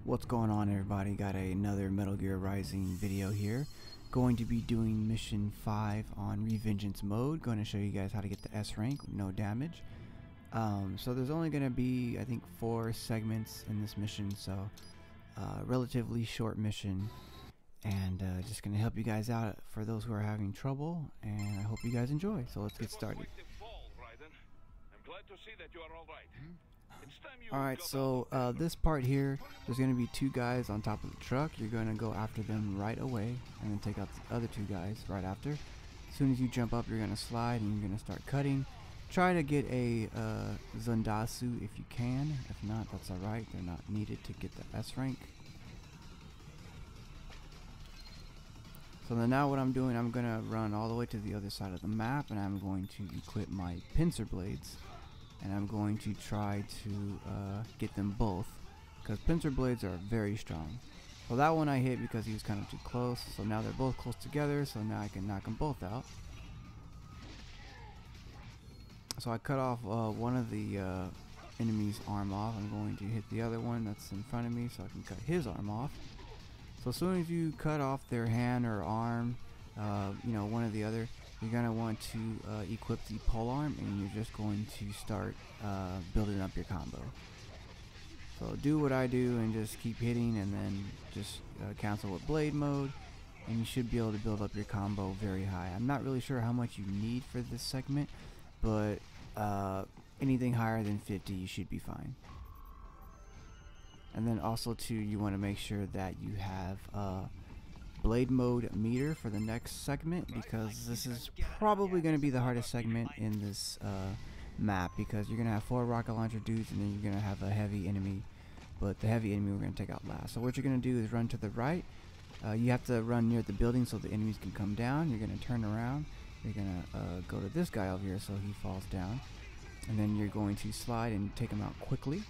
What's going on, everybody? Got another Metal Gear Rising video here. Going to be doing mission 5 on Revengeance mode. Going to show you guys how to get the S rank with no damage. So there's only going to be, I think, 4 segments in this mission, so relatively short mission, and just going to help you guys out for those who are having trouble, and I hope you guys enjoy. So let's get started. Alright, so this part here, there's going to be 2 guys on top of the truck. You're going to go after them right away and then take out the other 2 guys right after. As soon as you jump up, you're going to slide and you're going to start cutting. Try to get a Zandatsu if you can. If not, that's alright. They're not needed to get the S rank. So then now what I'm doing, I'm going to run all the way to the other side of the map, and I'm going to equip my pincer blades. And I'm going to try to get them both, because pincer blades are very strong. So that one I hit because he was kind of too close. So now they're both close together, so now I can knock them both out. So I cut off one of the enemy's arm off. I'm going to hit the other one that's in front of me so I can cut his arm off. So as soon as you cut off their hand or arm, you know, one or the other, you're going to want to equip the pole arm, and you're just going to start building up your combo. So do what I do and just keep hitting, and then just cancel with blade mode, and you should be able to build up your combo very high. I'm not really sure how much you need for this segment, but anything higher than 50 you should be fine. And then also too, you want to make sure that you have blade mode meter for the next segment, because this is probably going to be the hardest segment in this map, because you're going to have 4 rocket launcher dudes, and then you're going to have a heavy enemy, but the heavy enemy we're going to take out last. So what you're going to do is run to the right. You have to run near the building so the enemies can come down. You're going to turn around. You're going to go to this guy over here so he falls down, and then you're going to slide and take him out quickly.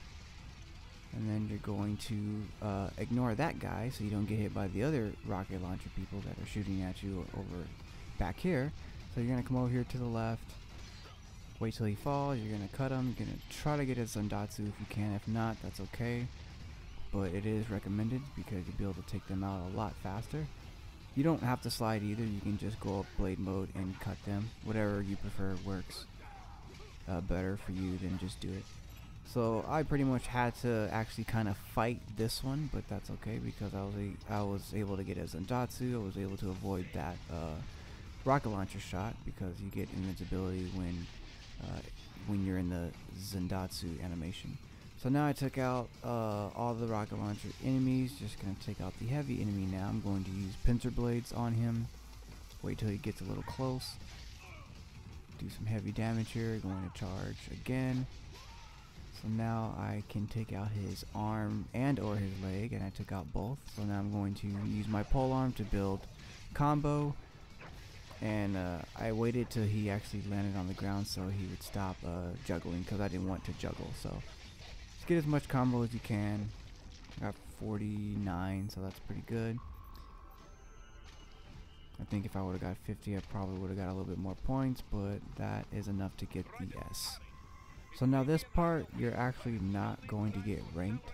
And then you're going to ignore that guy so you don't get hit by the other rocket launcher people that are shooting at you over back here. So you're going to come over here to the left, wait till he falls, you're going to cut him, you're going to try to get his Zandatsu if you can. If not, that's okay, but it is recommended because you'll be able to take them out a lot faster. You don't have to slide either, you can just go up blade mode and cut them. Whatever you prefer works better for you than just do it. So I pretty much had to actually kind of fight this one, but that's okay because I was able to get a Zandatsu. I was able to avoid that rocket launcher shot, because you get invincibility when you're in the Zandatsu animation. So now I took out all the rocket launcher enemies. Just gonna take out the heavy enemy now. I'm going to use pincer blades on him. Wait till he gets a little close. Do some heavy damage here. Going to charge again. So now I can take out his arm and or his leg, and I took out both. So now I'm going to use my pole arm to build combo, and I waited till he actually landed on the ground so he would stop juggling, because I didn't want to juggle. So just get as much combo as you can. I got 49, so that's pretty good. I think if I would have got 50, I probably would have got a little bit more points, but that is enough to get the S. So now this part, you're actually not going to get ranked.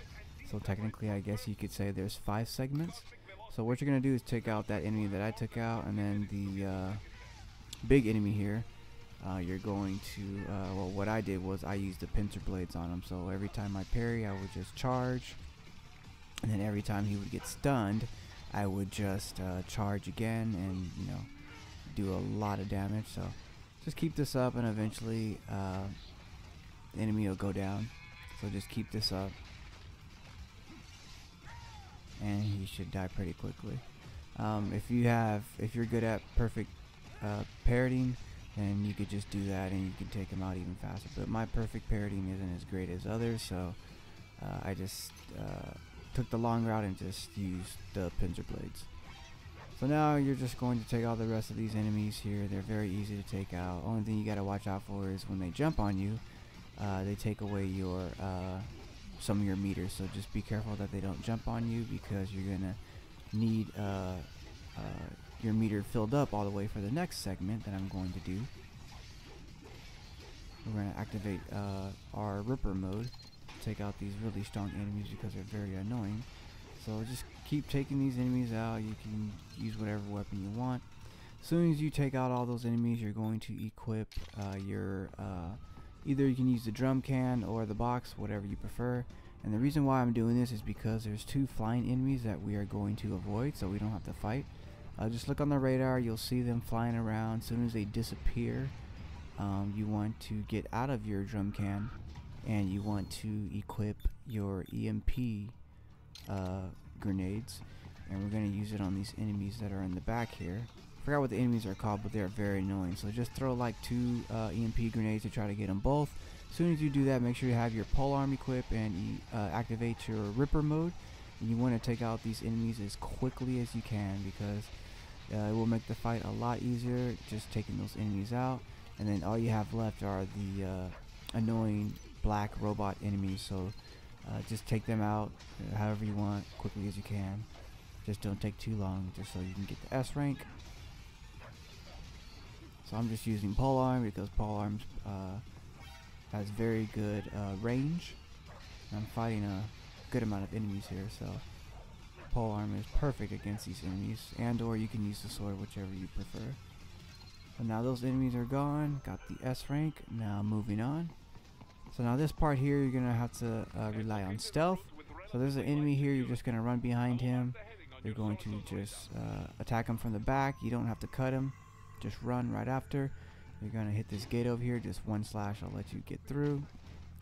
So technically, I guess you could say there's 5 segments. So what you're going to do is take out that enemy that I took out, and then the big enemy here, you're going to, well, what I did was I used the pincer blades on him. So every time I parry, I would just charge. And then every time he would get stunned, I would just charge again and, you know, do a lot of damage. So just keep this up, and eventually the enemy will go down. So just keep this up, and he should die pretty quickly. If you're good at perfect parrying, then you could just do that and you can take him out even faster. But my perfect parrying isn't as great as others, so I just took the long route and just used the pincer blades. So now you're just going to take out the rest of these enemies here. They're very easy to take out. Only thing you gotta watch out for is when they jump on you, they take away your some of your meters. So just be careful that they don't jump on you, because you're gonna need your meter filled up all the way for the next segment that I'm going to do. We're going to activate our Ripper mode, take out these really strong enemies because they're very annoying. So just keep taking these enemies out. You can use whatever weapon you want. As soon as you take out all those enemies, you're going to equip your either you can use the drum can or the box, whatever you prefer. And the reason why I'm doing this is because there's 2 flying enemies that we are going to avoid, so we don't have to fight. Just look on the radar, you'll see them flying around. As soon as they disappear, you want to get out of your drum can, and you want to equip your EMP grenades, and we're going to use it on these enemies that are in the back here. I forgot what the enemies are called, but they're very annoying. So just throw like 2 EMP grenades to try to get them both. As soon as you do that, make sure you have your polearm equipped and activate your Ripper mode. And you want to take out these enemies as quickly as you can, because it will make the fight a lot easier just taking those enemies out. And then all you have left are the annoying black robot enemies. So just take them out however you want, quickly as you can. Just don't take too long, just so you can get the S rank. So I'm just using polearm because polearm has very good range. I'm fighting a good amount of enemies here, so polearm is perfect against these enemies, and or you can use the sword, whichever you prefer. So now those enemies are gone, got the S rank. Now moving on. So now this part here, you're gonna have to rely on stealth. So there's an enemy here, you're just gonna run behind him. You're going to just attack him from the back. You don't have to cut him, just run right after. You're gonna hit this gate over here, just 1 slash, I'll let you get through.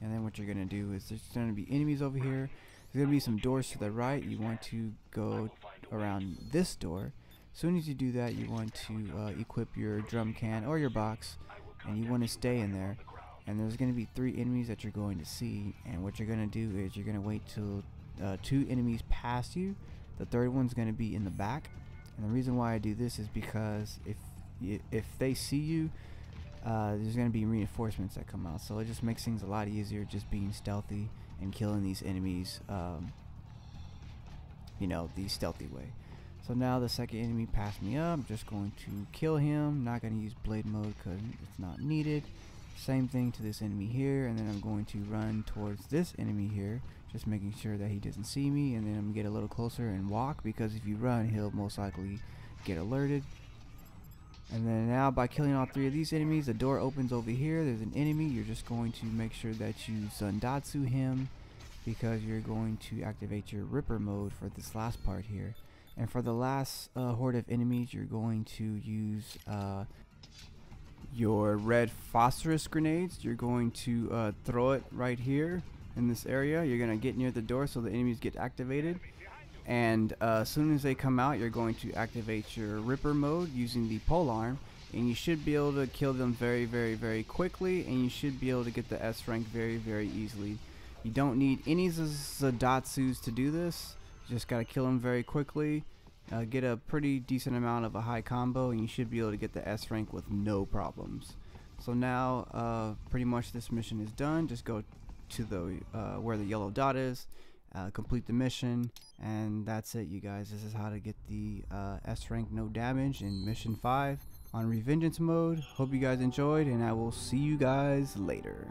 And then what you're gonna do is there's gonna be enemies over here. There's gonna be some doors to the right. You want to go around this door. As soon as you do that, you want to equip your drum can or your box, and you want to stay in there. And there's going to be 3 enemies that you're going to see, and what you're going to do is you're going to wait till 2 enemies pass you. The 3rd one's going to be in the back, and the reason why I do this is because if they see you, there's going to be reinforcements that come out, so it just makes things a lot easier just being stealthy and killing these enemies, you know, the stealthy way. So now the 2nd enemy passed me up. I'm just going to kill him. Not going to use blade mode because it's not needed. Same thing to this enemy here, and then I'm going to run towards this enemy here, just making sure that he doesn't see me, and then I'm going to get a little closer and walk, because if you run, he'll most likely get alerted. And then now by killing all 3 of these enemies, the door opens over here. There's an enemy. You're just going to make sure that you Zandatsu him, because you're going to activate your Ripper mode for this last part here. And for the last horde of enemies, you're going to use your red phosphorus grenades. You're going to throw it right here in this area. You're going to get near the door so the enemies get activated. And as soon as they come out, you're going to activate your Ripper mode using the polearm. And you should be able to kill them very, very, very quickly. And you should be able to get the S rank very, very easily. You don't need any Zadatsus to do this. Just gotta kill him very quickly, get a pretty decent amount of a high combo, and you should be able to get the S rank with no problems. So now pretty much this mission is done. Just go to the where the yellow dot is, complete the mission, and that's it, you guys. This is how to get the S rank no damage in mission 5 on Revengeance mode. Hope you guys enjoyed, and I will see you guys later.